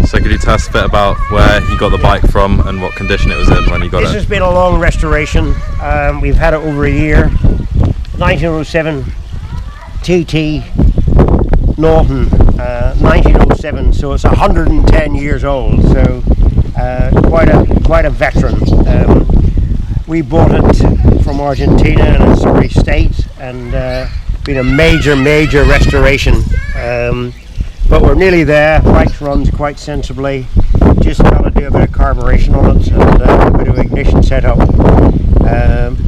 So could you tell us a bit about where you got the bike from and what condition it was in when you got it? This has been a long restoration. We've had it over a year. 1907 TT Norton, 1907, so it's 110 years old, so quite a veteran. We bought it from Argentina in a Surrey state, and been a major restoration. But we're nearly there. Bike runs quite sensibly. Just got to do a bit of carburation on it and a bit of ignition setup.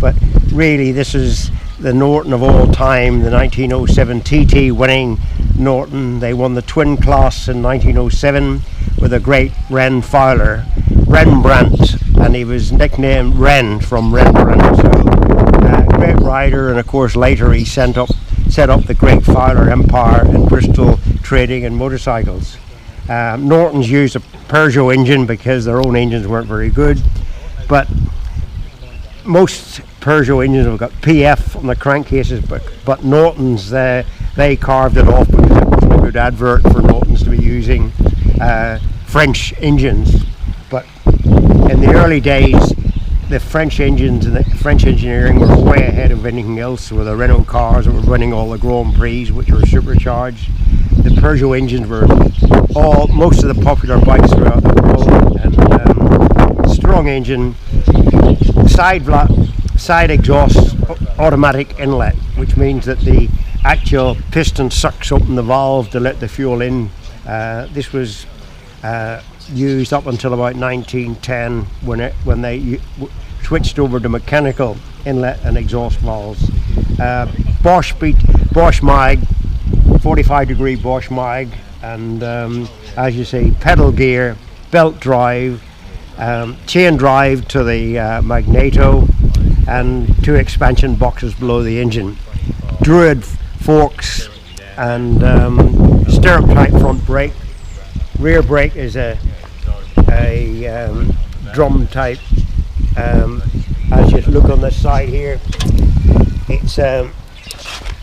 But really, this is the Norton of all time, the 1907 TT winning Norton. They won the twin class in 1907 with a great Rem Fowler, Rembrandt, and he was nicknamed Ren from Rembrandt. So, great rider, and of course later he set up the great Fowler empire in Bristol, trading in motorcycles. Norton's used a Peugeot engine because their own engines weren't very good, but most Peugeot engines have got PF on the crankcases, but Norton's, they carved it off because it wasn't a good advert for Norton's to be using French engines. But in the early days, the French engines and the French engineering were way ahead of anything else, with the Renault cars that were running all the Grand Prix, which were supercharged. The Peugeot engines were most of the popular bikes throughout the world, and strong engine, side exhaust, automatic inlet, which means that the actual piston sucks open the valve to let the fuel in. This was used up until about 1910 when they switched over to mechanical inlet and exhaust valves. Bosch mag, 45-degree Bosch mag, and as you see, pedal gear, belt drive, chain drive to the magneto, and two expansion boxes below the engine, Druid forks, and stirrup type front brake. Rear brake is a drum type. As you look on this side here, it's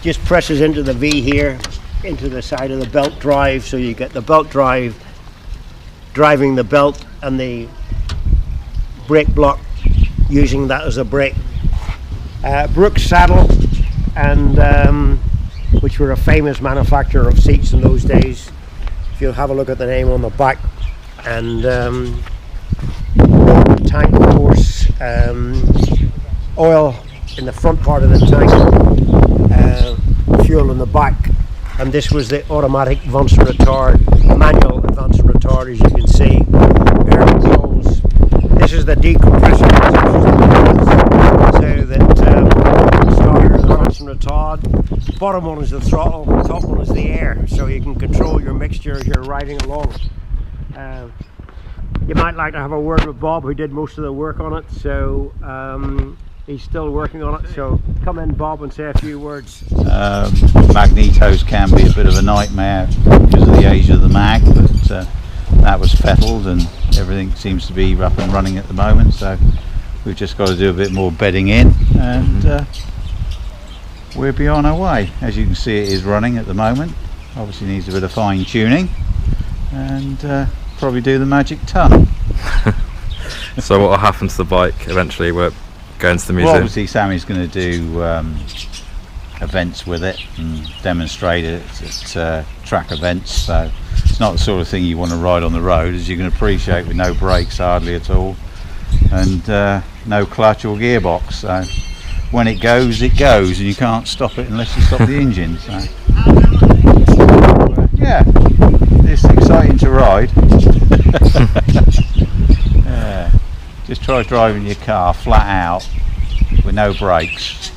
just presses into the V here, into the side of the belt drive, so you get the belt drive driving the belt and the brake block using that as a brake. Brooks saddle, and which were a famous manufacturer of seats in those days. If you'll have a look at the name on the back, and tank, of course, oil in the front part of the tank, fuel in the back, and this was the automatic advance retard, manual advance retard, as you can see. Air controls. This is the decompressor, so that starter is advance retard. Bottom one is the throttle, top one is the air, so you can control your mixture as you're riding along. You might like to have a word with Bob, who did most of the work on it, so he's still working on it, so come in, Bob, and say a few words. Magnetos can be a bit of a nightmare because of the age of the mag, but that was fettled and everything seems to be up and running at the moment, so we've just got to do a bit more bedding in, and we'll be on our way. As you can see, it is running at the moment. Obviously needs a bit of fine tuning, and probably do the magic ton. So what will happen to the bike eventually? We're going to the museum? Well, obviously Sammy's going to do events with it and demonstrate it at track events, so it's not the sort of thing you want to ride on the road, as you can appreciate, with no brakes hardly at all, and no clutch or gearbox, so when it goes, and you can't stop it unless you stop the engine. So yeah, it's exciting to ride. Yeah. Just try driving your car flat out with no brakes.